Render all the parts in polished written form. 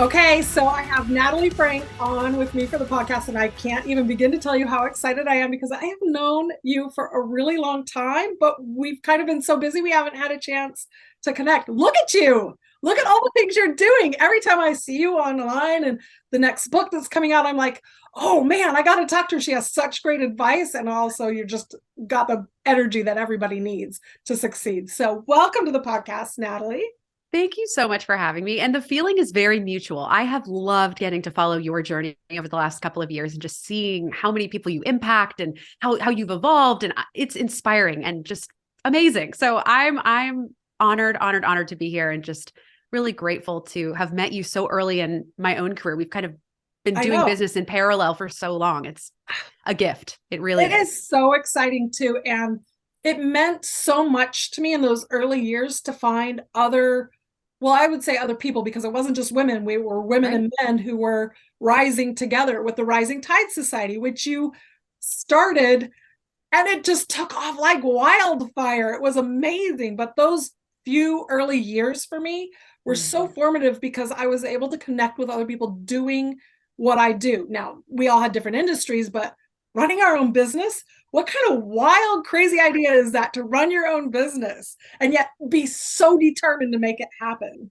Okay, so I have Natalie Franke on with me for the podcast, and I can't even begin to tell you how excited I am because I have known you for a really long time, but we've kind of been so busy we haven't had a chance to connect. Look at you. Look at all the things you're doing. Every time I see you online and the next book that's coming out, I'm like, oh man, I got to talk to her. She has such great advice. And also, you just got the energy that everybody needs to succeed. So, welcome to the podcast, Natalie. Thank you so much for having me. And the feeling is very mutual. I have loved getting to follow your journey over the last couple of years and just seeing how many people you impact and how you've evolved. And it's inspiring and just amazing. So I'm honored to be here and just really grateful to have met you so early in my own career. We've kind of been doing business in parallel for so long. It's a gift. It really is. It is so exciting too. And it meant so much to me in those early years to find other, well, I would say other people, because it wasn't just women. We were women and men who were rising together with the Rising Tide Society, which you started, and it just took off like wildfire. It was amazing. But those few early years for me were so formative because I was able to connect with other people doing what I do. Now, we all had different industries, but running our own business, what kind of wild, crazy idea is that to run your own business and yet be so determined to make it happen?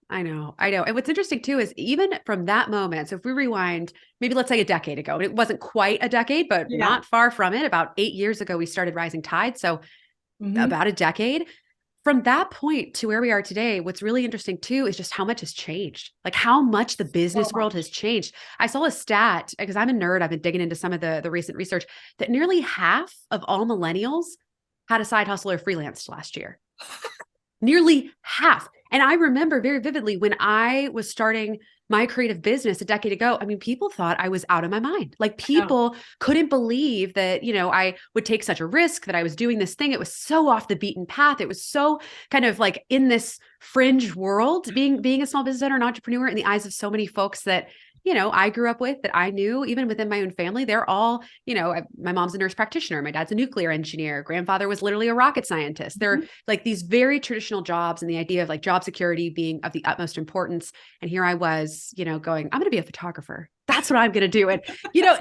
I know. And what's interesting too, is even from that moment, so if we rewind, maybe let's say a decade ago, it wasn't quite a decade, but not far from it. About 8 years ago, we started Rising Tide. So about a decade. From that point to where we are today, what's really interesting too is just how much has changed, like how much the business world has changed. I saw a stat, because I'm a nerd, I've been digging into some of the recent research, that nearly half of all millennials had a side hustle or freelanced last year. Nearly half. And I remember very vividly when I was starting my creative business a decade ago, I mean, people thought I was out of my mind. Like people couldn't believe that, I would take such a risk, that I was doing this thing. It was so off the beaten path. It was so kind of like in this fringe world, being a small business owner and entrepreneur in the eyes of so many folks that, I grew up with, that I knew, even within my own family. They're all, my mom's a nurse practitioner. My dad's a nuclear engineer. Grandfather was literally a rocket scientist. They're like these very traditional jobs, and the idea of like job security being of the utmost importance. And here I was, going, I'm going to be a photographer. That's what I'm going to do. And,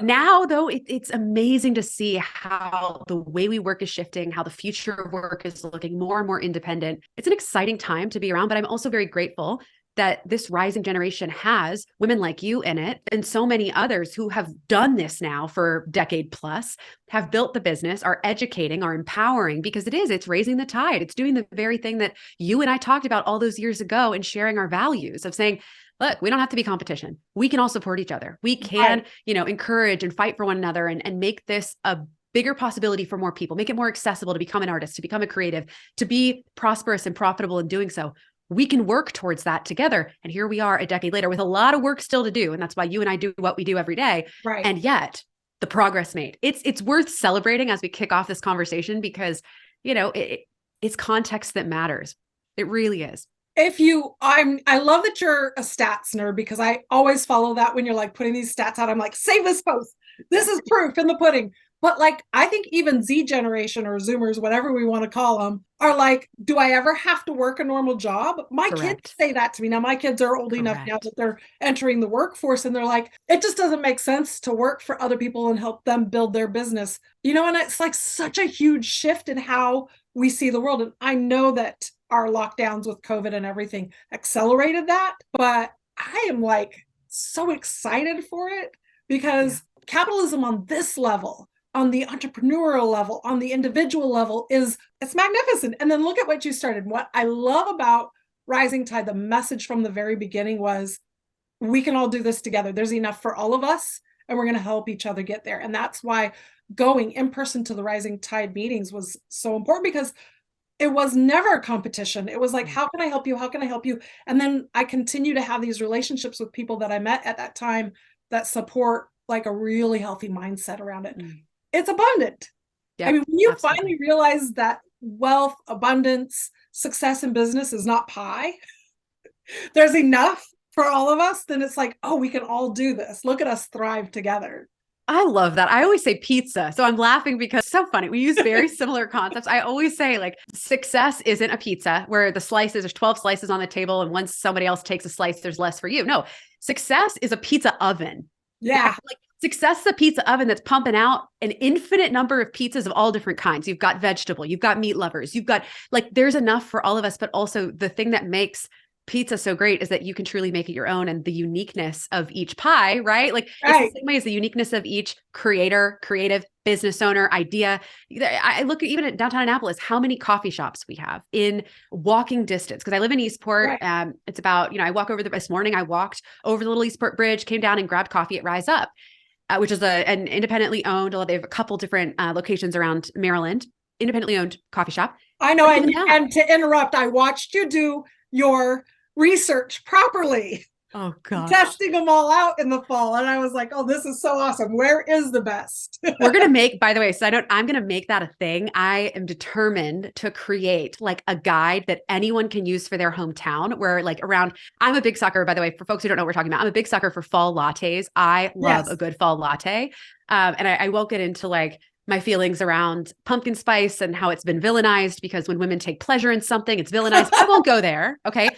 now though, it's amazing to see how the way we work is shifting, how the future of work is looking more and more independent. It's an exciting time to be around, but I'm also very grateful that this rising generation has women like you in it, and so many others who have done this now for a decade plus, have built the business, are educating, are empowering, because it's raising the tide. It's doing the very thing that you and I talked about all those years ago, and sharing our values of saying, look, we don't have to be competition. We can all support each other. We can, encourage and fight for one another, and make this a bigger possibility for more people, make it more accessible to become an artist, to become a creative, to be prosperous and profitable in doing so. We can work towards that together. And here we are a decade later with a lot of work still to do. And that's why you and I do what we do every day. Right. And yet the progress made, it's worth celebrating as we kick off this conversation, because, it's context that matters. It really is. I love that you're a stats nerd, because I always follow that when you're like putting these stats out. I'm like, save this post. This is proof in the pudding. But like, I think even Z generation or Zoomers, whatever we want to call them, are like, do I ever have to work a normal job? My kids say that to me. Now, my kids are old enough now that they're entering the workforce, and they're like, it just doesn't make sense to work for other people and help them build their business. And it's like such a huge shift in how we see the world. And I know that our lockdowns with COVID and everything accelerated that, but I am like so excited for it, because capitalism on this level, on the entrepreneurial level, on the individual level, it's magnificent. And then look at what you started. What I love about Rising Tide, the message from the very beginning was, we can all do this together. There's enough for all of us, and we're going to help each other get there. And that's why going in person to the Rising Tide meetings was so important, because it was never a competition. It was like, how can I help you? How can I help you? And then I continue to have these relationships with people that I met at that time that support like a really healthy mindset around it. It's abundant. Yep, I mean, when you finally realize that wealth, abundance, success in business is not pie, there's enough for all of us, then it's like, oh, we can all do this. Look at us thrive together. I love that. I always say pizza. So I'm laughing because it's so funny. We use very similar concepts. I always say like success isn't a pizza where the slices, there's 12 slices on the table. And once somebody else takes a slice, there's less for you. No, success is a pizza oven. Yeah. Like success is a pizza oven that's pumping out an infinite number of pizzas of all different kinds. You've got vegetable, you've got meat lovers, you've got like, there's enough for all of us. But also the thing that makes pizza so great is that you can truly make it your own, and the uniqueness of each pie, right? Like it's the same way as the uniqueness of each creator, creative, business owner, idea. I look at even at downtown Annapolis, how many coffee shops we have in walking distance. Cause I live in Eastport. It's about, I walk over this morning, I walked over the little Eastport Bridge, came down and grabbed coffee at Rise Up, which is an independently owned, they have a couple different locations around Maryland, independently owned coffee shop. I know. And to interrupt, I watched you do your research properly. Oh God. Testing them all out in the fall. And I was like, oh, this is so awesome. Where is the best? We're going to make, by the way, I'm going to make that a thing. I am determined to create like a guide that anyone can use for their hometown where like I'm a big sucker, by the way, for folks who don't know what we're talking about, I'm a big sucker for fall lattes. I love a good fall latte. And I won't get into like my feelings around pumpkin spice and how it's been villainized because when women take pleasure in something, it's villainized. I won't go there. Okay.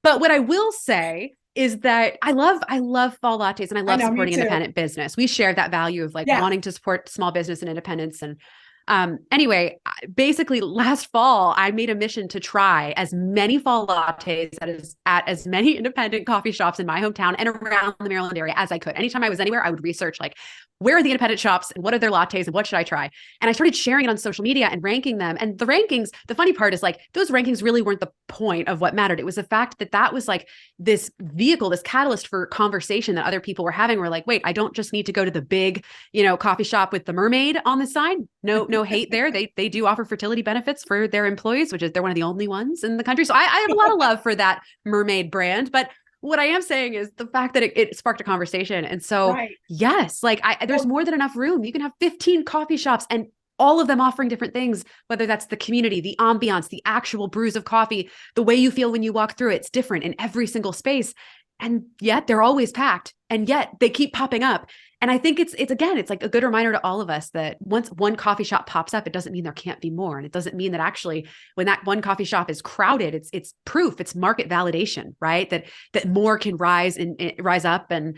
But what I will say is that I love fall lattes and I love supporting independent business. We share that value of like wanting to support small business and independence. And anyway, basically last fall, I made a mission to try as many fall lattes at as many independent coffee shops in my hometown and around the Maryland area as I could. Anytime I was anywhere, I would research like, where are the independent shops and what are their lattes and what should I try? And I started sharing it on social media and ranking them. And the rankings, the funny part is like, those rankings really weren't the point of what mattered. It was the fact that was like this vehicle, this catalyst for conversation that other people were having. We're like, wait, I don't just need to go to the big, coffee shop with the mermaid on the side. No hate there. They do offer fertility benefits for their employees, which is they're one of the only ones in the country. So I have a lot of love for that mermaid brand, but what I am saying is the fact that it sparked a conversation. And so, yes, like there's more than enough room. You can have 15 coffee shops and all of them offering different things, whether that's the community, the ambiance, the actual brews of coffee, the way you feel when you walk through it's different in every single space. And yet they're always packed and yet they keep popping up. And I think it's like a good reminder to all of us that once one coffee shop pops up, it doesn't mean there can't be more. And it doesn't mean that actually when that one coffee shop is crowded, it's proof, it's market validation, right? That more can rise up and,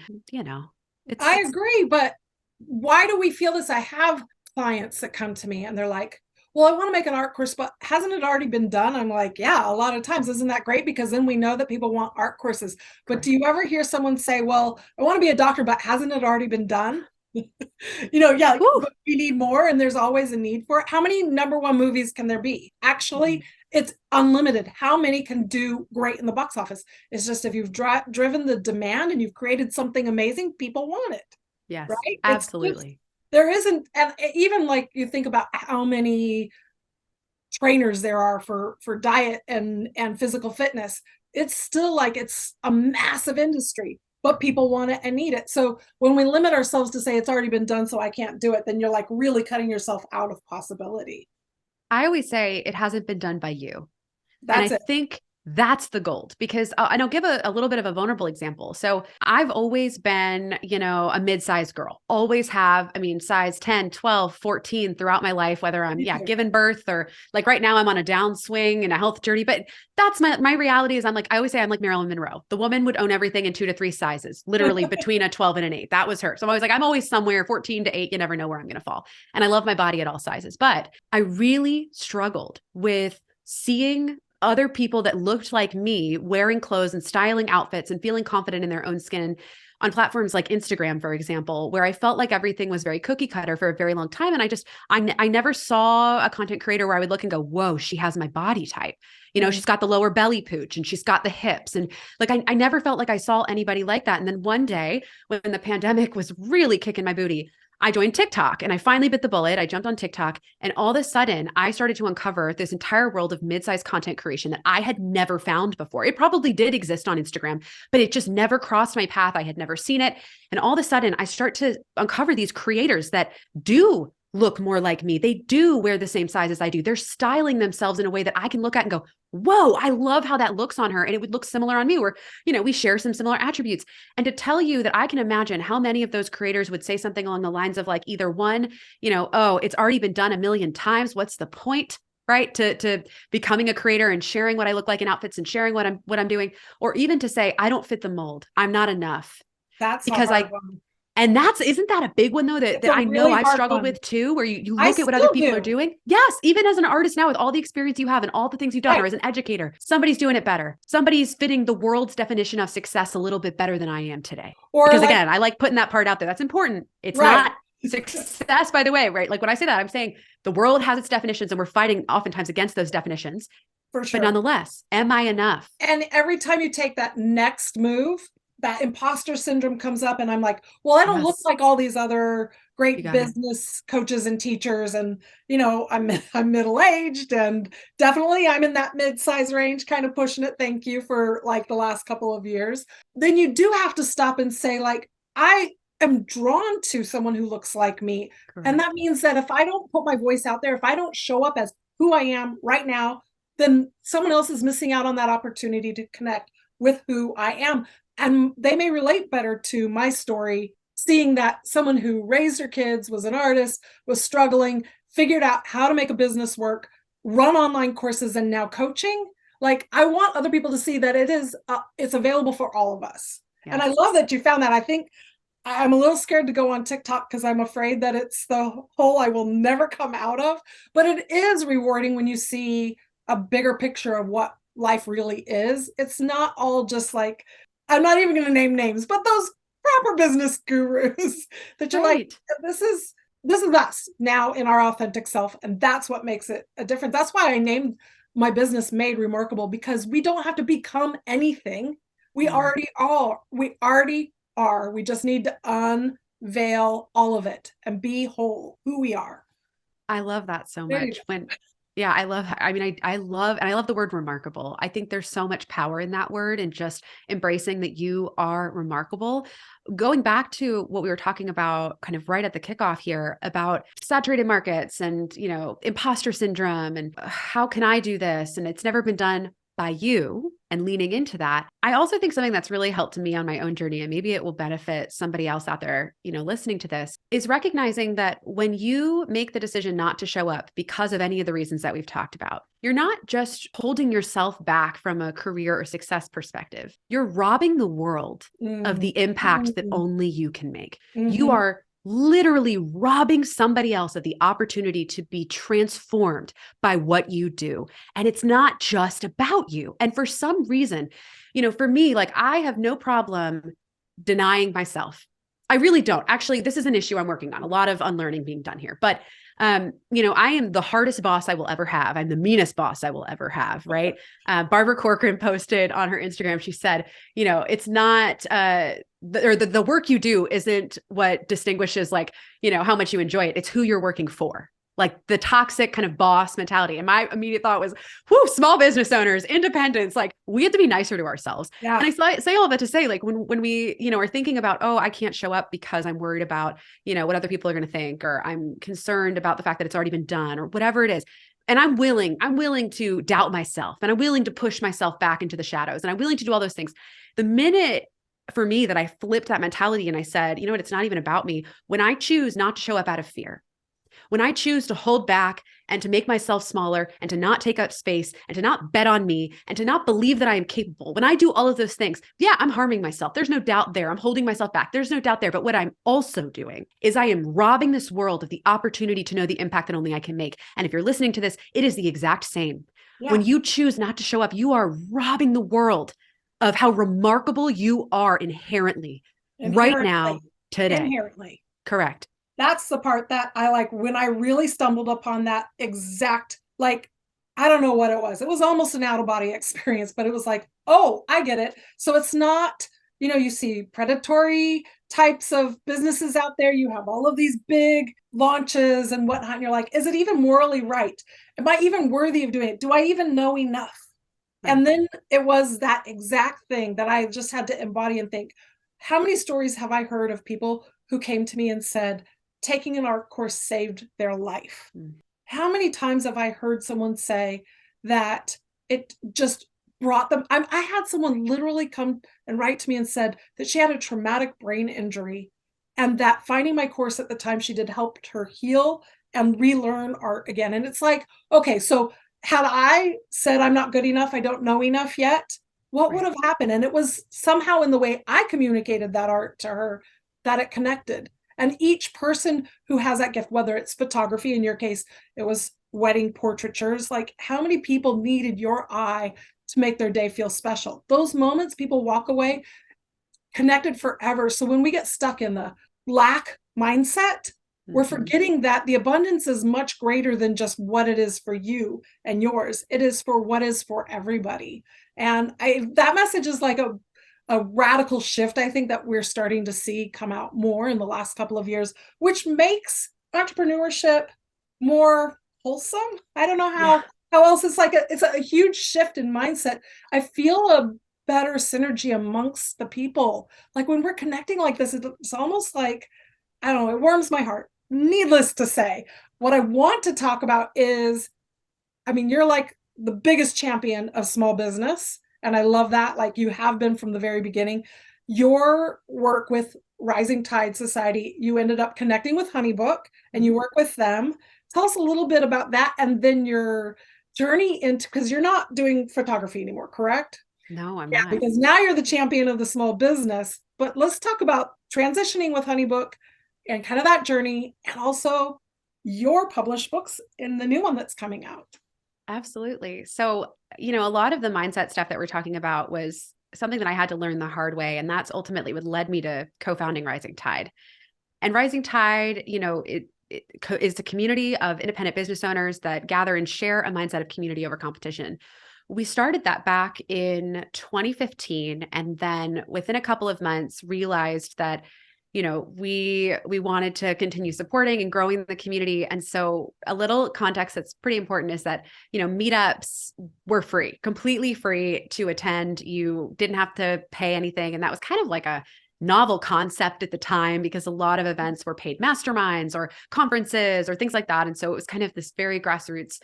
I agree. But why do we feel this? I have clients that come to me and they're like, well, I want to make an art course, but hasn't it already been done? I'm like, yeah, a lot of times. Isn't that great? Because then we know that people want art courses. But do you ever hear someone say, well, I want to be a doctor, but hasn't it already been done? But we need more. And there's always a need for it. How many number one movies can there be? Actually, it's unlimited. How many can do great in the box office? It's just if you've driven the demand and you've created something amazing, people want it. Yes, right? Absolutely. There isn't, and even like you think about how many trainers there are for diet and physical fitness, it's still like it's a massive industry, but people want it and need it. So when we limit ourselves to say it's already been done, so I can't do it, then you're like really cutting yourself out of possibility. I always say it hasn't been done by you. That's and I think that's the gold because and I'll give a little bit of a vulnerable example. So I've always been, a mid-sized girl, always have, size 10, 12, 14 throughout my life, whether I'm giving birth or like right now I'm on a downswing and a health journey, but that's my reality is I always say I'm like Marilyn Monroe. The woman would own everything in 2 to 3 sizes, literally between a 12 and an 8. That was her. So I'm always like, I'm always somewhere 14 to 8. You never know where I'm going to fall. And I love my body at all sizes, but I really struggled with seeing other people that looked like me wearing clothes and styling outfits and feeling confident in their own skin on platforms like Instagram, for example, where I felt like everything was very cookie cutter for a very long time. And I never saw a content creator where I would look and go, whoa, she has my body type. She's got the lower belly pooch and she's got the hips. And like, I never felt like I saw anybody like that. And then one day when the pandemic was really kicking my booty, I joined TikTok and I finally bit the bullet. I jumped on TikTok and all of a sudden I started to uncover this entire world of mid-sized content creation that I had never found before. It probably did exist on Instagram, but it just never crossed my path. I had never seen it. And all of a sudden I start to uncover these creators that do look more like me. They do wear the same size as I do. They're styling themselves in a way that I can look at and go, whoa, I love how that looks on her. And it would look similar on me, where, we share some similar attributes. And to tell you that I can imagine how many of those creators would say something along the lines of like either one, oh, it's already been done a million times. What's the point? Right. To becoming a creator and sharing what I look like in outfits and sharing what I'm doing, or even to say, I don't fit the mold. I'm not enough. That's Because and isn't that a big one though, that I know I've struggled with too, where you look at what other people are doing. Yes. Even as an artist now, with all the experience you have and all the things you've done, or as an educator, somebody's doing it better. Somebody's fitting the world's definition of success a little bit better than I am today. Or because again, I like putting that part out there. That's important. It's not success, by the way, right? Like when I say that, I'm saying the world has its definitions and we're fighting oftentimes against those definitions. For sure. But nonetheless, am I enough? And every time you take that next move, that imposter syndrome comes up and I'm like, well, I don't look like all these other great business coaches and teachers. And, I'm middle-aged and definitely I'm in that mid-size range, kind of pushing it. Thank you for like the last couple of years. Then you do have to stop and say like, I am drawn to someone who looks like me. Correct. And that means that if I don't put my voice out there, if I don't show up as who I am right now, then someone else is missing out on that opportunity to connect with who I am. And they may relate better to my story, seeing that someone who raised her kids, was an artist, was struggling, figured out how to make a business work, run online courses, and now coaching. Like, I want other people to see that it's available for all of us. Yes. And I love that you found that. I think I'm a little scared to go on TikTok because I'm afraid that it's the hole I will never come out of. But it is rewarding when you see a bigger picture of what life really is. It's not all just like, I'm not even going to name names, but those proper business gurus that you're like, this is us now in our authentic self. And that's what makes it a difference. That's why I named my business Made Remarkable, because we don't have to become anything. We already are. We just need to unveil all of it and be whole, who we are. I love that so much. I love the word remarkable. I think there's so much power in that word, and just embracing that you are remarkable. Going back to what we were talking about kind of right at the kickoff here about saturated markets and, imposter syndrome and how can I do this? And it's never been done by you, and leaning into that. I also think something that's really helped me on my own journey, and maybe it will benefit somebody else out there, listening to this, is recognizing that when you make the decision not to show up because of any of the reasons that we've talked about, you're not just holding yourself back from a career or success perspective. You're robbing the world of the impact that only you can make. You are literally robbing somebody else of the opportunity to be transformed by what you do. And it's not just about you. And for some reason, for me, like, I have no problem denying myself. I really don't. Actually, this is an issue I'm working on. A lot of unlearning being done here. But I am the hardest boss I will ever have. I'm the meanest boss I will ever have. Right. Barbara Corcoran posted on her Instagram. She said, it's not, the work you do isn't what distinguishes, like, how much you enjoy it. It's who you're working for. Like the toxic kind of boss mentality. And my immediate thought was, small business owners, independents, like, we have to be nicer to ourselves. Yeah. And I say all of that to say, like, when we, are thinking about, oh, I can't show up because I'm worried about, what other people are going to think, or I'm concerned about the fact that it's already been done, or whatever it is. And I'm willing to doubt myself, and I'm willing to push myself back into the shadows, and I'm willing to do all those things. The minute for me that I flipped that mentality and I said, you know what, it's not even about me. When I choose not to show up out of fear, when I choose to hold back and to make myself smaller and to not take up space and to not bet on me and to not believe that I am capable, when I do all of those things, yeah, I'm harming myself. There's no doubt there. I'm holding myself back. There's no doubt there. But what I'm also doing is I am robbing this world of the opportunity to know the impact that only I can make. And if you're listening to this, it is the exact same. Yeah. When you choose not to show up, you are robbing the world of how remarkable you are inherently right now, today. Inherently. Correct. That's the part that I like, when I really stumbled upon that exact, like, I don't know what it was. It was almost an out-of-body experience, but it was like, oh, I get it. So it's not, you see predatory types of businesses out there. You have all of these big launches and whatnot. And you're like, is it even morally right? Am I even worthy of doing it? Do I even know enough? Right. And then it was that exact thing that I just had to embody and think, how many stories have I heard of people who came to me and said, taking an art course saved their life. Mm. How many times have I heard someone say that it just brought them? I had someone literally come and write to me and said that she had a traumatic brain injury, and that finding my course at the time she did helped her heal and relearn art again. And it's like, okay, so had I said I'm not good enough, I don't know enough yet, what would have happened? And it was somehow in the way I communicated that art to her that it connected. And each person who has that gift, whether it's photography, in your case, it was wedding portraitures, like how many people needed your eye to make their day feel special? Those moments, people walk away connected forever. So when we get stuck in the lack mindset, we're forgetting that the abundance is much greater than just what it is for you and yours. It is for what is for everybody. And that message is like a radical shift, I think, that we're starting to see come out more in the last couple of years, which makes entrepreneurship more wholesome. I don't know how else. It's like it's a huge shift in mindset. I feel a better synergy amongst the people. Like when we're connecting like this, it's almost like, I don't know, it warms my heart. Needless to say, what I want to talk about is, I mean, you're like the biggest champion of small business. And I love that. Like you have been from the very beginning. Your work with Rising Tide Society, you ended up connecting with HoneyBook and you work with them. Tell us a little bit about that. And then your journey into, because you're not doing photography anymore, correct? No, I'm not. Because now you're the champion of the small business. But let's talk about transitioning with HoneyBook and kind of that journey, and also your published books in the new one that's coming out. Absolutely. So, a lot of the mindset stuff that we're talking about was something that I had to learn the hard way. And that's ultimately what led me to co-founding Rising Tide. And Rising Tide, it is a community of independent business owners that gather and share a mindset of community over competition. We started that back in 2015. And then within a couple of months realized that we wanted to continue supporting and growing the community. And so a little context that's pretty important is that, meetups were free, completely free to attend. You didn't have to pay anything. And that was kind of like a novel concept at the time because a lot of events were paid masterminds or conferences or things like that. And so it was kind of this very grassroots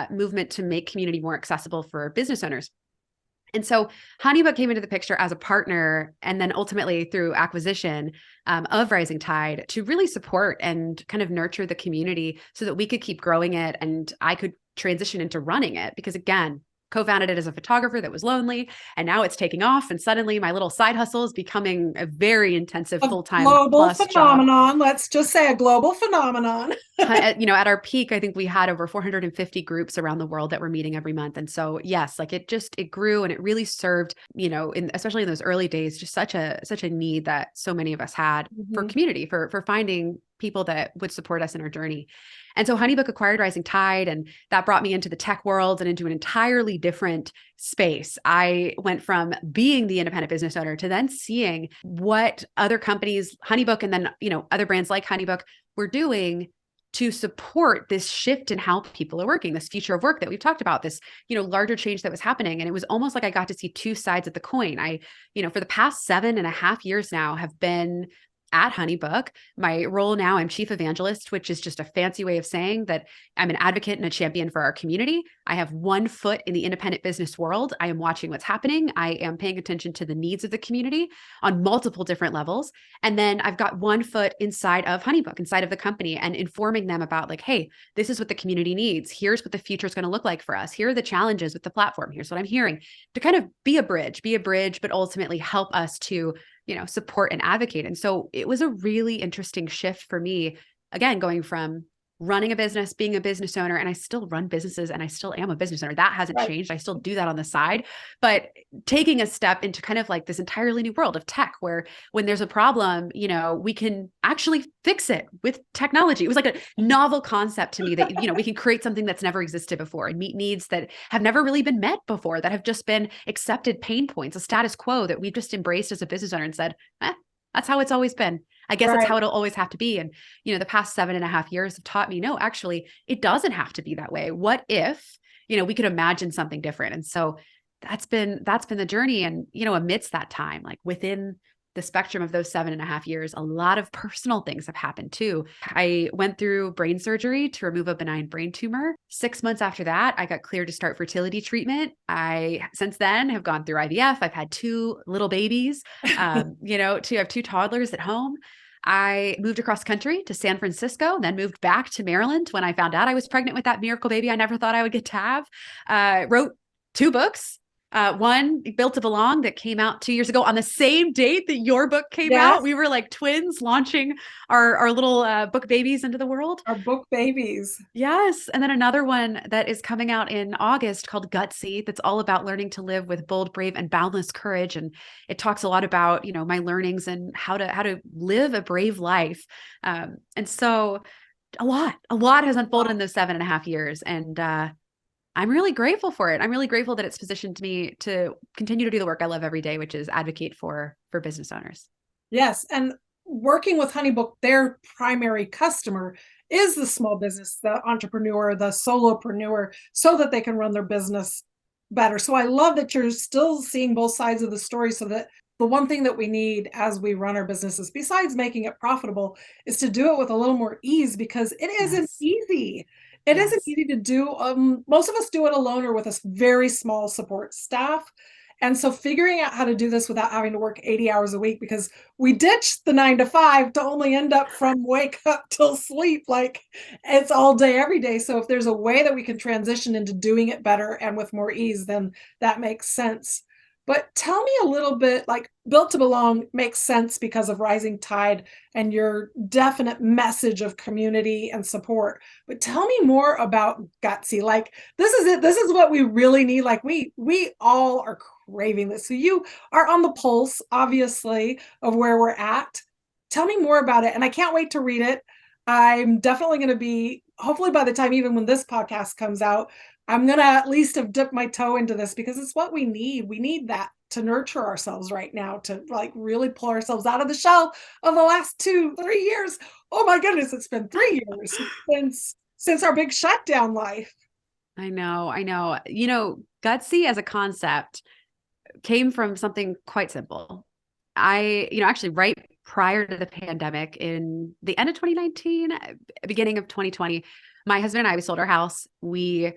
movement to make community more accessible for business owners. And so HoneyBook came into the picture as a partner, and then ultimately through acquisition of Rising Tide to really support and kind of nurture the community so that we could keep growing it and I could transition into running it. Because again, co-founded it as a photographer that was lonely, and now it's taking off. And suddenly my little side hustle is becoming a very intensive full-time global phenomenon. Job. Let's just say a global phenomenon. At our peak, I think we had over 450 groups around the world that were meeting every month. And so, yes, like it grew and it really served, especially in those early days, just such a need that so many of us had for community, for finding people that would support us in our journey. And so HoneyBook acquired Rising Tide, and that brought me into the tech world and into an entirely different space. I went from being the independent business owner to then seeing what other companies, HoneyBook, and then, other brands like HoneyBook were doing to support this shift in how people are working, this future of work that we've talked about, this, larger change that was happening. And it was almost like I got to see two sides of the coin. I, for the past 7.5 years now have been at HoneyBook. My role now, I'm chief evangelist, which is just a fancy way of saying that I'm an advocate and a champion for our community. I have one foot in the independent business world. I am watching what's happening. I am paying attention to the needs of the community on multiple different levels. And then I've got one foot inside of HoneyBook, inside of the company, and informing them about like, hey, this is what the community needs. Here's what the future is going to look like for us. Here are the challenges with the platform. Here's what I'm hearing, to kind of be a bridge, but ultimately help us to support and advocate. And so it was a really interesting shift for me, again, going from running a business, being a business owner, and I still run businesses and I still am a business owner. That hasn't changed. I still do that on the side, but taking a step into kind of like this entirely new world of tech, where when there's a problem, we can actually fix it with technology. It was like a novel concept to me that, we can create something that's never existed before and meet needs that have never really been met before, that have just been accepted pain points, a status quo that we've just embraced as a business owner and said, that's how it's always been. I guess that's how it'll always have to be. And, the past 7.5 years have taught me, no, actually, it doesn't have to be that way. What if, we could imagine something different? And so that's been the journey. And, amidst that time, like within the spectrum of those 7.5 years, a lot of personal things have happened too. I went through brain surgery to remove a benign brain tumor. 6 months after that, I got cleared to start fertility treatment. I, since then, have gone through IVF. I've had 2 little babies, I have 2 toddlers at home. I moved across country to San Francisco, then moved back to Maryland when I found out I was pregnant with that miracle baby I never thought I would get to have. Wrote 2 books. One, Built to Belong, that came out 2 years ago on the same date that your book came out. We were like twins launching our little book babies into the world. Our book babies. Yes. And then another one that is coming out in August called Gutsy, that's all about learning to live with bold, brave, and boundless courage. And it talks a lot about, my learnings and how to live a brave life. And so a lot has unfolded in those 7.5 years. And I'm really grateful for it. I'm really grateful that it's positioned me to continue to do the work I love every day, which is advocate for business owners. Yes. And working with HoneyBook, their primary customer is the small business, the entrepreneur, the solopreneur, so that they can run their business better. So I love that you're still seeing both sides of the story, so that the one thing that we need as we run our businesses, besides making it profitable, is to do it with a little more ease, because it isn't easy. It isn't easy to do. Most of us do it alone or with a very small support staff. And so figuring out how to do this without having to work 80 hours a week, because we ditched the 9 to 5 to only end up from wake up till sleep, like it's all day, every day. So if there's a way that we can transition into doing it better and with more ease, then that makes sense. But tell me a little bit, like Built to Belong makes sense because of Rising Tide and your definite message of community and support. But tell me more about Gutsy. Like, this is it. This is what we really need. Like, we all are craving this. So you are on the pulse, obviously, of where we're at. Tell me more about it. And I can't wait to read it. I'm definitely going to be, hopefully by the time even when this podcast comes out, I'm going to at least have dipped my toe into this, because it's what we need. We need that to nurture ourselves right now, to like really pull ourselves out of the shell of the last 2-3 years. Oh my goodness, it's been 3 years since our big shutdown life. I know. Gutsy as a concept came from something quite simple. Actually right prior to the pandemic, in the end of 2019, beginning of 2020, my husband and I, we sold our house. We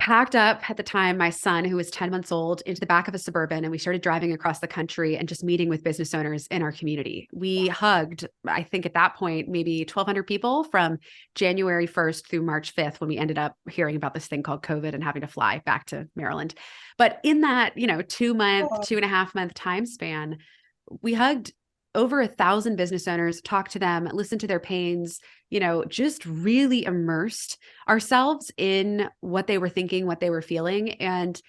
packed up, at the time, my son, who was 10 months old, into the back of a Suburban, and we started driving across the country and just meeting with business owners in our community. We hugged, I think at that point, maybe 1,200 people from January 1st through March 5th, when we ended up hearing about this thing called COVID and having to fly back to Maryland. But in that, 2.5 month time span, we hugged over 1,000 business owners, talked to them, listened to their pains, just really immersed ourselves in what they were thinking, what they were feeling. And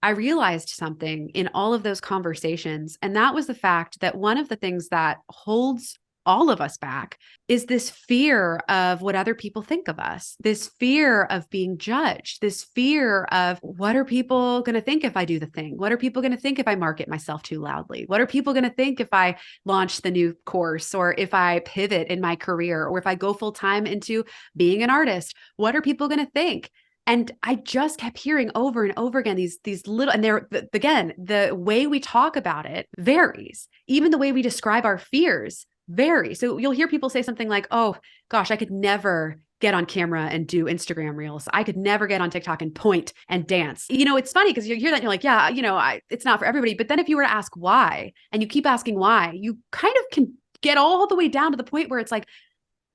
I realized something in all of those conversations. And that was the fact that one of the things that holds all of us back is this fear of what other people think of us, this fear of being judged, this fear of, what are people going to think if I do the thing? What are people going to think if I market myself too loudly? What are people going to think if I launch the new course, or if I pivot in my career, or if I go full time into being an artist? What are people going to think? And I just kept hearing over and over again, these little, and again, the way we talk about it varies. Even the way we describe our fears vary. So you'll hear people say something like, oh gosh, I could never get on camera and do Instagram reels. I could never get on TikTok and point and dance. It's funny because you hear that and you're like, yeah, it's not for everybody. But then if you were to ask why, and you keep asking why, you kind of can get all the way down to the point where it's like,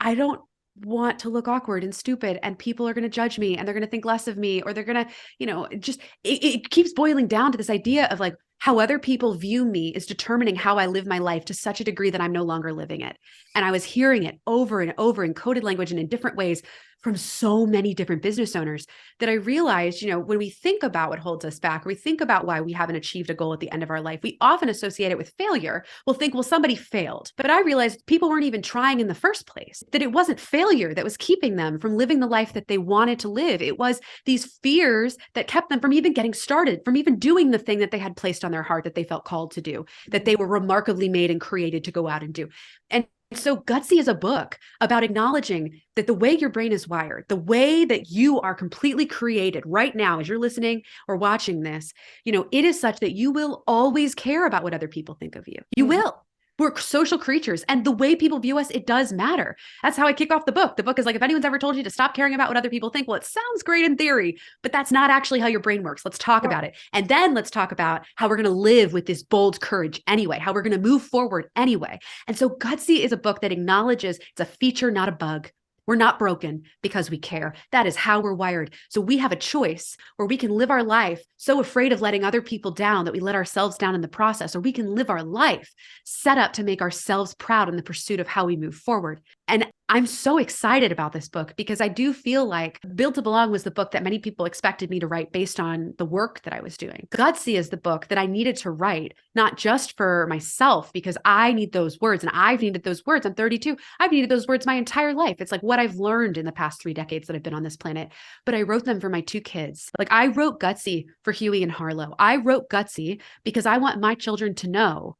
I don't want to look awkward and stupid, and people are going to judge me, and they're going to think less of me, or they're going to, just, it keeps boiling down to this idea of like, how other people view me is determining how I live my life to such a degree that I'm no longer living it. And I was hearing it over and over in coded language and in different ways from so many different business owners that I realized, when we think about what holds us back, or we think about why we haven't achieved a goal at the end of our life, we often associate it with failure. We'll think, well, somebody failed. But I realized people weren't even trying in the first place, that it wasn't failure that was keeping them from living the life that they wanted to live. It was these fears that kept them from even getting started, from even doing the thing that they had placed on their heart, that they felt called to do, that they were remarkably made and created to go out and do. And So Gutsy is a book about acknowledging that the way your brain is wired, the way that you are completely created right now, as you're listening or watching this, it is such that you will always care about what other people think of you. You will. We're social creatures, and the way people view us, it does matter. That's how I kick off the book. The book is like, if anyone's ever told you to stop caring about what other people think, well, it sounds great in theory, but that's not actually how your brain works. Let's talk about it. And then let's talk about how we're going to live with this bold courage anyway, how we're going to move forward anyway. And so Gutsy is a book that acknowledges it's a feature, not a bug. We're not broken because we care. That is how we're wired. So we have a choice where we can live our life so afraid of letting other people down that we let ourselves down in the process, or we can live our life set up to make ourselves proud in the pursuit of how we move forward. And I'm so excited about this book because I do feel like Built to Belong was the book that many people expected me to write based on the work that I was doing. Gutsy is the book that I needed to write, not just for myself, because I need those words and I've needed those words. I'm 32. I've needed those words my entire life. It's like what I've learned in the past 3 decades that I've been on this planet, but I wrote them for my 2 kids. Like I wrote Gutsy for Huey and Harlow. I wrote Gutsy because I want my children to know,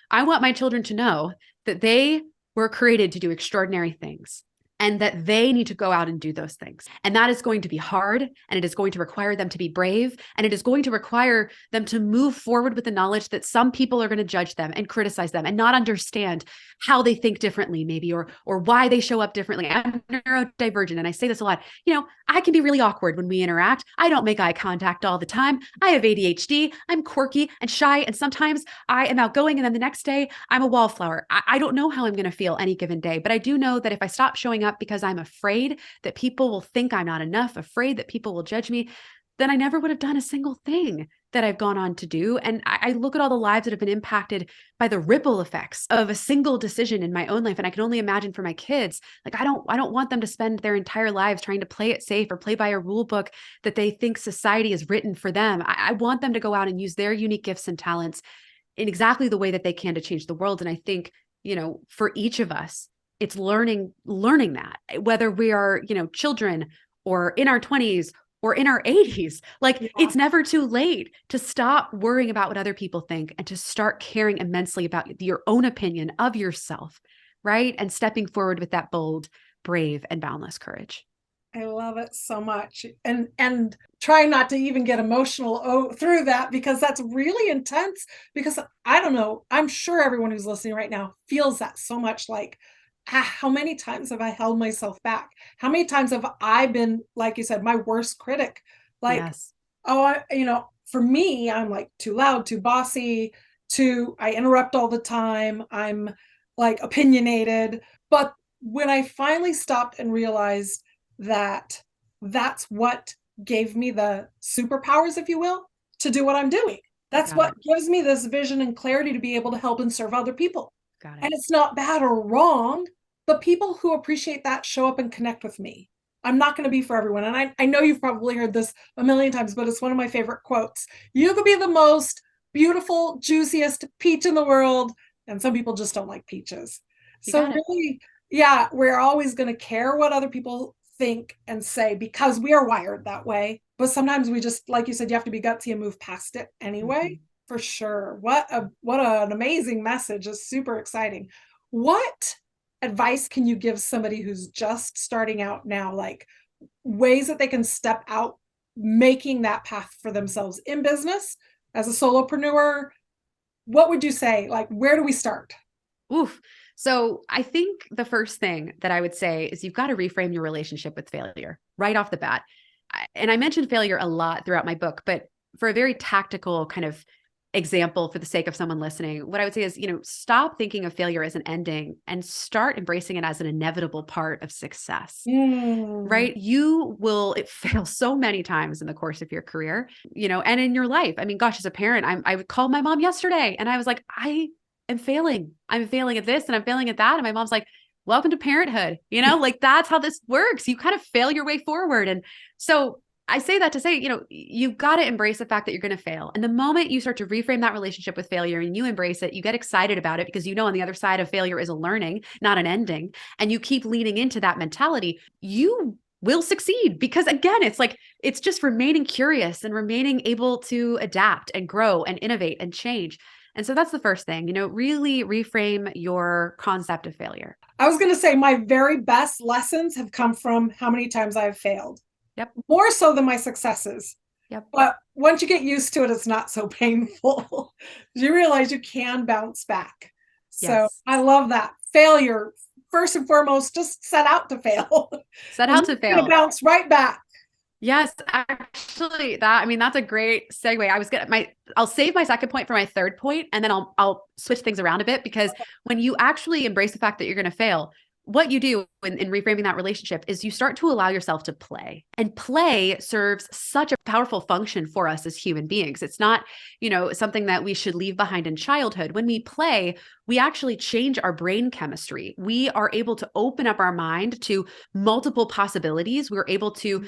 I want my children to know that they were created to do extraordinary things and that they need to go out and do those things. And that is going to be hard, and it is going to require them to be brave, and it is going to require them to move forward with the knowledge that some people are going to judge them and criticize them and not understand how they think differently maybe, or why they show up differently. I'm neurodivergent, and I say this a lot. I can be really awkward when we interact. I don't make eye contact all the time. I have ADHD. I'm quirky and shy, and sometimes I am outgoing, and then the next day I'm a wallflower. I don't know how I'm going to feel any given day, but I do know that if I stop showing up because I'm afraid that people will think I'm not enough, afraid that people will judge me, then I never would have done a single thing that I've gone on to do. And I look at all the lives that have been impacted by the ripple effects of a single decision in my own life. And I can only imagine for my kids, like I don't want them to spend their entire lives trying to play it safe or play by a rule book that they think society has written for them. I want them to go out and use their unique gifts and talents in exactly the way that they can to change the world. And I think, for each of us, it's learning that, whether we are, children or in our 20s or in our 80s, it's never too late to stop worrying about what other people think and to start caring immensely about your own opinion of yourself, right? And stepping forward with that bold, brave, and boundless courage. I love it so much. And try not to even get emotional through that, because that's really intense. Because I don't know, I'm sure everyone who's listening right now feels that so much. Like, how many times have I held myself back? How many times have I been, like you said, my worst critic? Like, yes. For me, I'm like too loud, too bossy, I interrupt all the time. I'm like opinionated. But when I finally stopped and realized that that's what gave me the superpowers, if you will, to do what I'm doing. That's what gives me this vision and clarity to be able to help and serve other people. And it's not bad or wrong. The people who appreciate that show up and connect with me. I'm not going to be for everyone. And I know you've probably heard this a million times, but it's one of my favorite quotes. You could be the most beautiful, juiciest peach in the world, and some people just don't like peaches. So really, we're always going to care what other people think and say because we are wired that way. But sometimes we just, like you said, you have to be gutsy and move past it anyway. For sure. What an amazing message. It's super exciting. What advice can you give somebody who's just starting out now, like ways that they can step out, making that path for themselves in business as a solopreneur? What would you say? Like, where do we start? Oof. So I think the first thing that I would say is you've got to reframe your relationship with failure right off the bat. And I mentioned failure a lot throughout my book, but for a very tactical kind of example for the sake of someone listening, what I would say is, stop thinking of failure as an ending and start embracing it as an inevitable part of success, right? You will fail so many times in the course of your career, and in your life. I mean, gosh, as a parent, I would call my mom yesterday and I was like, I'm failing at this and I'm failing at that. And my mom's like, welcome to parenthood. Like that's how this works. You kind of fail your way forward. And so I say that to say, you've got to embrace the fact that you're going to fail. And the moment you start to reframe that relationship with failure and you embrace it, you get excited about it because on the other side of failure is a learning, not an ending. And you keep leaning into that mentality, you will succeed. Because again, it's just remaining curious and remaining able to adapt and grow and innovate and change. And so that's the first thing, really reframe your concept of failure. I was going to say my very best lessons have come from how many times I've failed. Yep. More so than my successes. Yep. But once you get used to it, it's not so painful. You realize you can bounce back. So Yes. I love that. Failure, first and foremost, just set out to fail. Set out to fail. Bounce right back. Yes, actually, that's a great segue. I'll save my second point for my third point, and then I'll switch things around a bit, because when you actually embrace the fact that you're going to fail, what you do in reframing that relationship is you start to allow yourself to play. And play serves such a powerful function for us as human beings. It's not, something that we should leave behind in childhood. When we play, we actually change our brain chemistry. We are able to open up our mind to multiple possibilities. We're able to,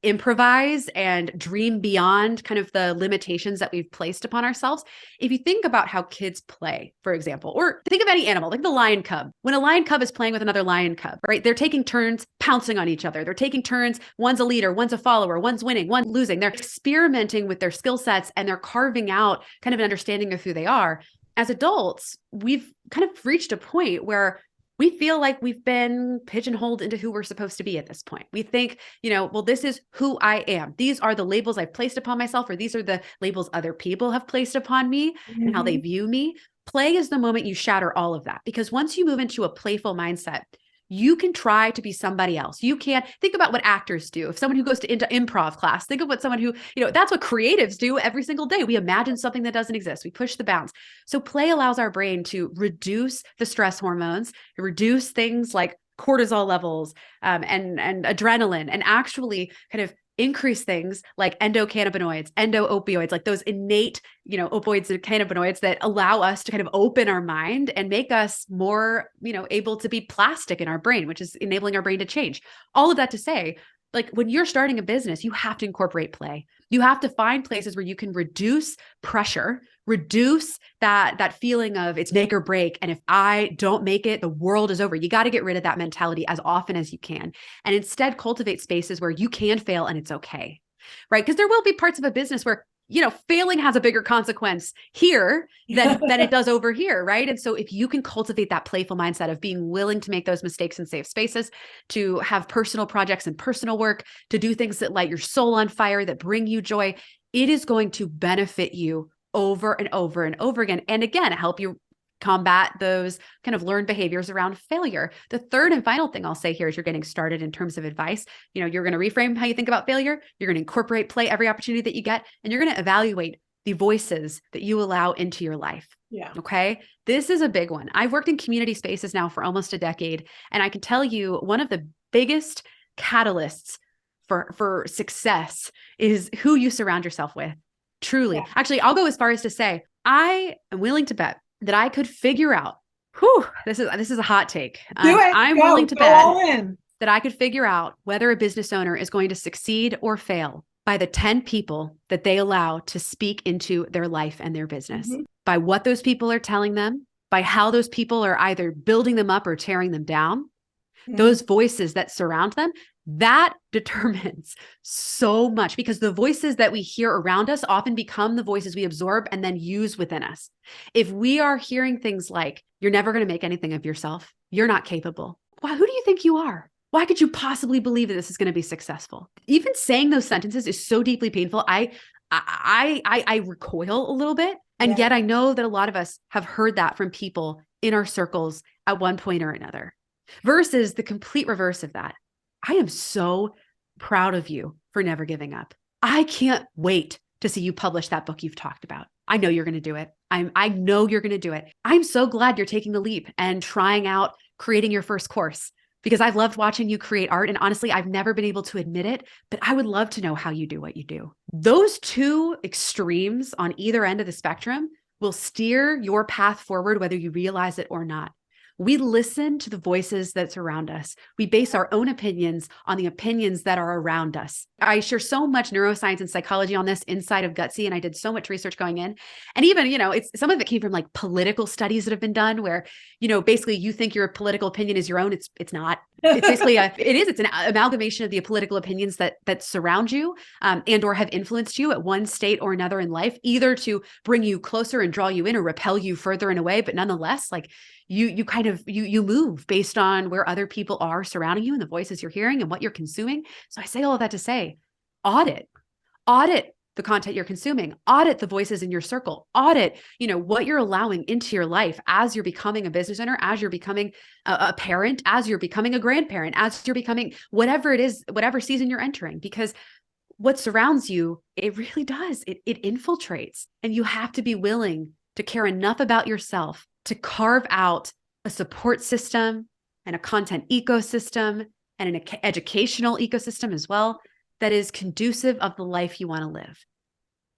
improvise and dream beyond kind of the limitations that we've placed upon ourselves. If you think about how kids play, for example, or think of any animal, like the lion cub. When a lion cub is playing with another lion cub, right? They're taking turns pouncing on each other. They're taking turns. One's a leader, one's a follower, one's winning, one's losing. They're experimenting with their skill sets, and they're carving out kind of an understanding of who they are. As adults, we've kind of reached a point where we feel like we've been pigeonholed into who we're supposed to be at this point. We think, well, this is who I am. These are the labels I've placed upon myself, or these are the labels other people have placed upon me and how they view me. Play is the moment you shatter all of that, because once you move into a playful mindset, you can try to be somebody else. You can think about what actors do. If someone who goes into improv class, think of what someone who, that's what creatives do every single day. We imagine something that doesn't exist. We push the bounds. So play allows our brain to reduce the stress hormones, reduce things like cortisol levels, and adrenaline, and actually kind of increase things like endocannabinoids, endo-opioids, like those innate, opioids and cannabinoids that allow us to kind of open our mind and make us more, able to be plastic in our brain, which is enabling our brain to change. All of that to say, like when you're starting a business, you have to incorporate play. You have to find places where you can reduce pressure, reduce that feeling of it's make or break. And if I don't make it, the world is over. You got to get rid of that mentality as often as you can, and instead cultivate spaces where you can fail and it's okay, right? Because there will be parts of a business where failing has a bigger consequence here than it does over here, right? And so if you can cultivate that playful mindset of being willing to make those mistakes in safe spaces, to have personal projects and personal work, to do things that light your soul on fire, that bring you joy, it is going to benefit you over and over and over again. And again, help you combat those kind of learned behaviors around failure. The third and final thing I'll say here as you're getting started in terms of advice, you're going to reframe how you think about failure. You're going to incorporate play every opportunity that you get, and you're going to evaluate the voices that you allow into your life. Yeah. Okay. This is a big one. I've worked in community spaces now for almost a decade, and I can tell you one of the biggest catalysts for success is who you surround yourself with. Truly. Yeah. Actually, I'll go as far as to say, I am willing to bet that I could figure out, this is a hot take. I'm willing to bet that I could figure out whether a business owner is going to succeed or fail by the 10 people that they allow to speak into their life and their business, by what those people are telling them, by how those people are either building them up or tearing them down, those voices that surround them. That determines so much, because the voices that we hear around us often become the voices we absorb and then use within us. If we are hearing things like, you're never going to make anything of yourself, you're not capable. Why? Who do you think you are? Why could you possibly believe that this is going to be successful? Even saying those sentences is so deeply painful. I recoil a little bit. And yet I know that a lot of us have heard that from people in our circles at one point or another, versus the complete reverse of that. I am so proud of you for never giving up. I can't wait to see you publish that book you've talked about. I know you're going to do it. I know you're going to do it. I'm so glad you're taking the leap and trying out creating your first course, because I've loved watching you create art. And honestly, I've never been able to admit it, but I would love to know how you do what you do. Those two extremes on either end of the spectrum will steer your path forward, whether you realize it or not. We listen to the voices that surround us. We base our own opinions on the opinions that are around us. I share so much neuroscience and psychology on this inside of Gutsy, and I did so much research going in. And even, it's some of it came from like political studies that have been done where, basically you think your political opinion is your own. It's not. It's basically it's an amalgamation of the political opinions that surround you, and or have influenced you at one state or another in life, either to bring you closer and draw you in or repel you further and away. But nonetheless, like you kind of, you move based on where other people are surrounding you and the voices you're hearing and what you're consuming. So I say all of that to say, audit the content you're consuming, audit the voices in your circle, audit, what you're allowing into your life as you're becoming a business owner, as you're becoming a parent, as you're becoming a grandparent, as you're becoming whatever it is, whatever season you're entering, because what surrounds you, it really does. It infiltrates, and you have to be willing to care enough about yourself to carve out a support system and a content ecosystem and an educational ecosystem as well, that is conducive of the life you want to live.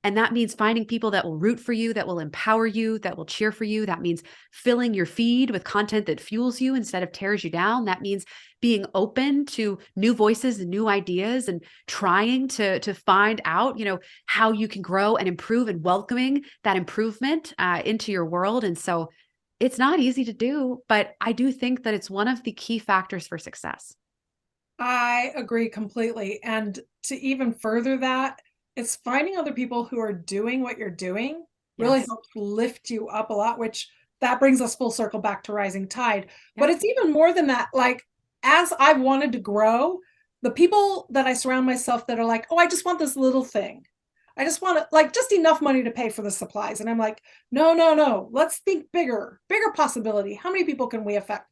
And that means finding people that will root for you, that will empower you, that will cheer for you. That means filling your feed with content that fuels you instead of tears you down. That means being open to new voices and new ideas and trying to find out, how you can grow and improve, and welcoming that improvement into your world. And so it's not easy to do, but I do think that it's one of the key factors for success. I agree completely. And to even further that, it's finding other people who are doing what you're doing really helps lift you up a lot, which that brings us full circle back to rising tide. Yep. But it's even more than that. Like, as I've wanted to grow, the people that I surround myself that are like, oh, I just want this little thing. I just want just enough money to pay for the supplies. And I'm like, no, let's think bigger possibility. How many people can we affect?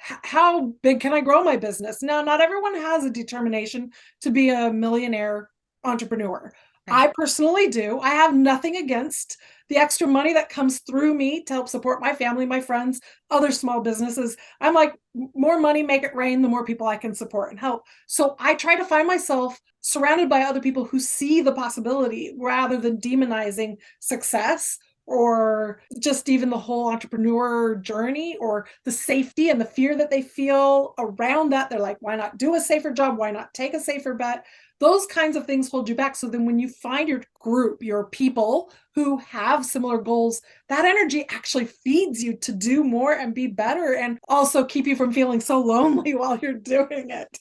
How big can I grow my business? Now, not everyone has a determination to be a millionaire entrepreneur. Right. I personally do. I have nothing against the extra money that comes through me to help support my family, my friends, other small businesses. I'm like, more money, make it rain, the more people I can support and help. So I try to find myself surrounded by other people who see the possibility rather than demonizing success, or just even the whole entrepreneur journey, or the safety and the fear that they feel around that. They're like, why not do a safer job? Why not take a safer bet? Those kinds of things hold you back. So then when you find your group, your people who have similar goals, that energy actually feeds you to do more and be better, and also keep you from feeling so lonely while you're doing it.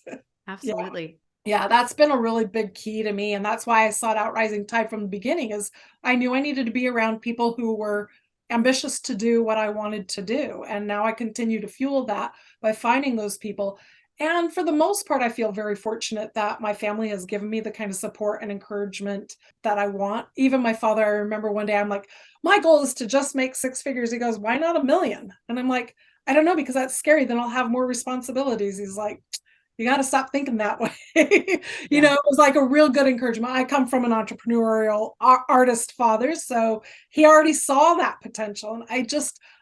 Absolutely. Yeah, that's been a really big key to me. And that's why I sought out Rising Tide from the beginning, is I knew I needed to be around people who were ambitious to do what I wanted to do. And now I continue to fuel that by finding those people. And for the most part, I feel very fortunate that my family has given me the kind of support and encouragement that I want. Even my father, I remember one day, I'm like, my goal is to just make 6 figures. He goes, why not $1 million? And I'm like, I don't know, because that's scary. Then I'll have more responsibilities. He's like, you got to stop thinking that way. It was like a real good encouragement. I come from an entrepreneurial artist father, so he already saw that potential. And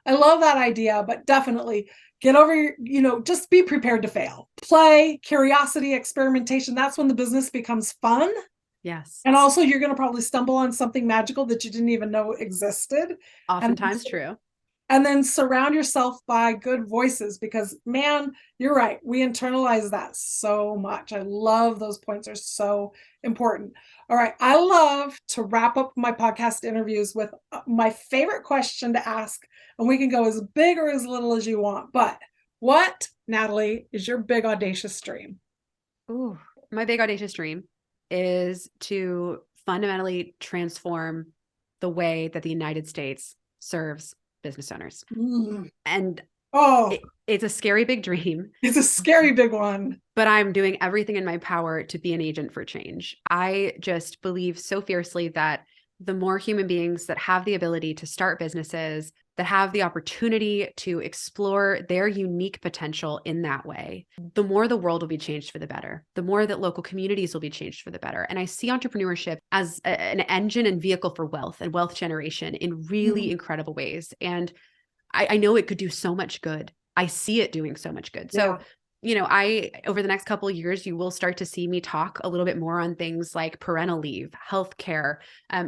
I love that idea, but definitely get over just be prepared to fail. Play, curiosity, experimentation. That's when the business becomes fun. Yes. And also you're going to probably stumble on something magical that you didn't even know existed. Oftentimes true. And then surround yourself by good voices, because man, you're right. We internalize that so much. I love those points, are so important. All right. I love to wrap up my podcast interviews with my favorite question to ask, and we can go as big or as little as you want. But what, Natalie, is your big audacious dream? Ooh, my big audacious dream is to fundamentally transform the way that the United States serves business owners. And it's a scary big dream. It's a scary big one. But I'm doing everything in my power to be an agent for change. I just believe so fiercely that the more human beings that have the ability to start businesses, that have the opportunity to explore their unique potential in that way, the more the world will be changed for the better, the more that local communities will be changed for the better. And I see entrepreneurship as an engine and vehicle for wealth and wealth generation in really incredible ways. And I know it could do so much good. I see it doing so much good. So over the next couple of years, you will start to see me talk a little bit more on things like parental leave, healthcare,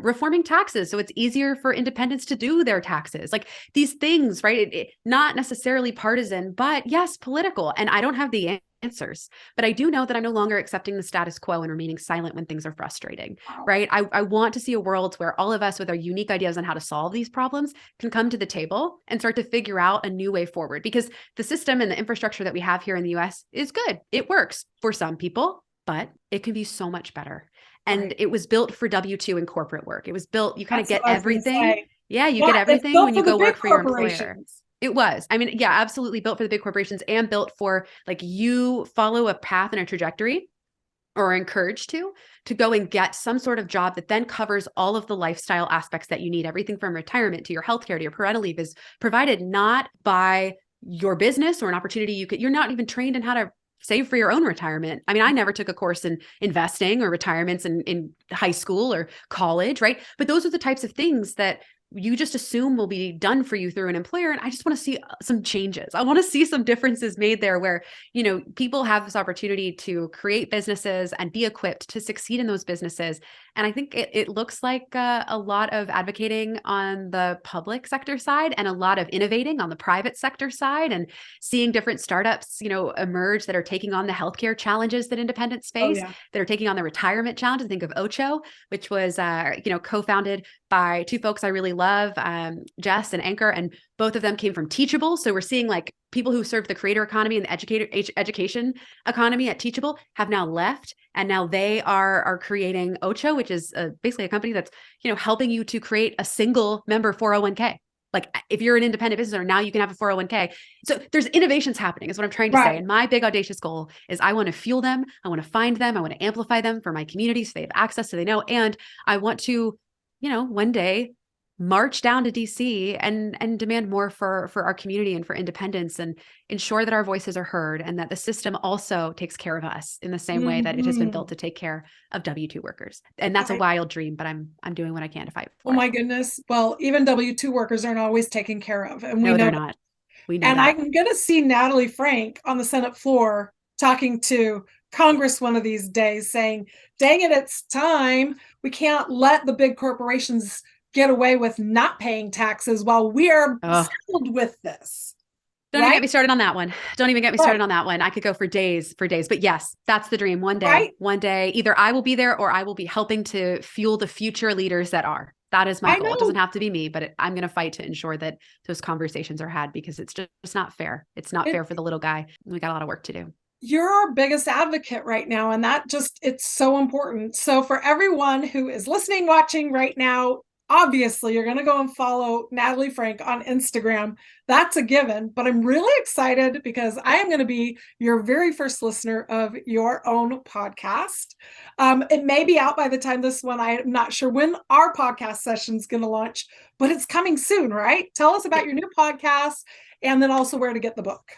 reforming taxes. So it's easier for independents to do their taxes, like these things, right? Not necessarily partisan, but yes, political. And I don't have the answers. But I do know that I'm no longer accepting the status quo and remaining silent when things are frustrating, right? I want to see a world where all of us with our unique ideas on how to solve these problems can come to the table and start to figure out a new way forward, because the system and the infrastructure that we have here in the US is good. It works for some people, but it can be so much better. And it was built for W-2 and corporate work. It was built, you kind of get everything. Yeah, you get everything when you go work for your employer. It was. I mean, yeah, absolutely built for the big corporations and built for like you follow a path and a trajectory, or are encouraged to go and get some sort of job that then covers all of the lifestyle aspects that you need. Everything from retirement to your healthcare to your parental leave is provided not by your business or an opportunity you're not even trained in how to save for your own retirement. I mean, I never took a course in investing or retirements in high school or college, right? But those are the types of things that you just assume will be done for you through an employer. And I just want to see some changes. I want to see some differences made there where, you know, people have this opportunity to create businesses and be equipped to succeed in those businesses. And I think it looks like a lot of advocating on the public sector side and a lot of innovating on the private sector side, and seeing different startups, you know, emerge that are taking on the healthcare challenges that independents face, that are taking on the retirement challenges. Think of Ocho, which was, you know, co-founded by two folks I really love, Jess and Anchor, and both of them came from Teachable. So we're seeing like people who serve the creator economy and the education economy at Teachable have now left, and now they are creating Ocho, which is basically a company that's, you know, helping you to create a single member 401k. Like if you're an independent business owner, now you can have a 401k. So there's innovations happening is what I'm trying to say. And my big audacious goal is I want to fuel them. I want to find them. I want to amplify them for my community so they have access, so they know. And I want to, you know, one day march down to DC and demand more for our community and for independence, and ensure that our voices are heard and that the system also takes care of us in the same way that it has been built to take care of W-2 workers. And that's a wild dream, but I'm doing what I can to fight for it. Oh my goodness. Well, even W-2 workers aren't always taken care of. And no, they're not. We know that. I'm going to see Natalie Franke on the Senate floor talking to Congress one of these days saying, dang it, it's time. We can't let the big corporations get away with not paying taxes while we are saddled with this. Don't even get me started on that one. Don't even get me started on that one. I could go for days. But yes, that's the dream. One day, either I will be there or I will be helping to fuel the future leaders that are. That is my goal. It doesn't have to be me, but I'm going to fight to ensure that those conversations are had, because it's just not fair. It's not fair for the little guy. We got a lot of work to do. You're our biggest advocate right now. And that it's so important. So for everyone who is listening, watching right now, obviously, you're going to go and follow Natalie Franke on Instagram. That's a given. But I'm really excited because I am going to be your very first listener of your own podcast. It may be out by the time this one. I'm not sure when our podcast session is going to launch, but it's coming soon, right? Tell us about your new podcast and then also where to get the book.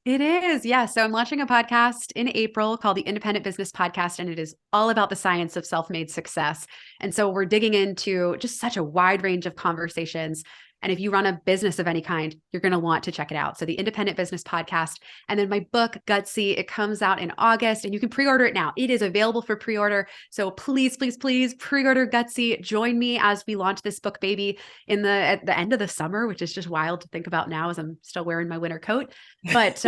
It is. Yeah. So I'm launching a podcast in April called the Independent Business Podcast, and it is all about the science of self-made success. And so we're digging into just such a wide range of conversations. And if you run a business of any kind, you're going to want to check it out. So the Independent Business Podcast, and then my book, Gutsy, it comes out in August, and you can pre-order it now. It is available for pre-order. So please, please, please pre-order Gutsy. Join me as we launch this book baby at the end of the summer, which is just wild to think about now as I'm still wearing my winter coat. But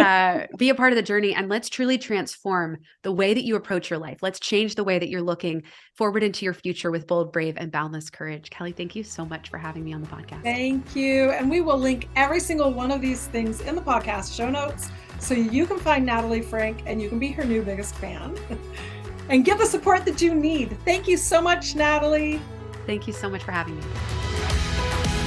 be a part of the journey, and let's truly transform the way that you approach your life. Let's change the way that you're looking forward into your future with bold, brave, and boundless courage. Kellee, thank you so much for having me on the podcast. Thank you. And we will link every single one of these things in the podcast show notes so you can find Natalie Franke and you can be her new biggest fan and get the support that you need. Thank you so much, Natalie. Thank you so much for having me.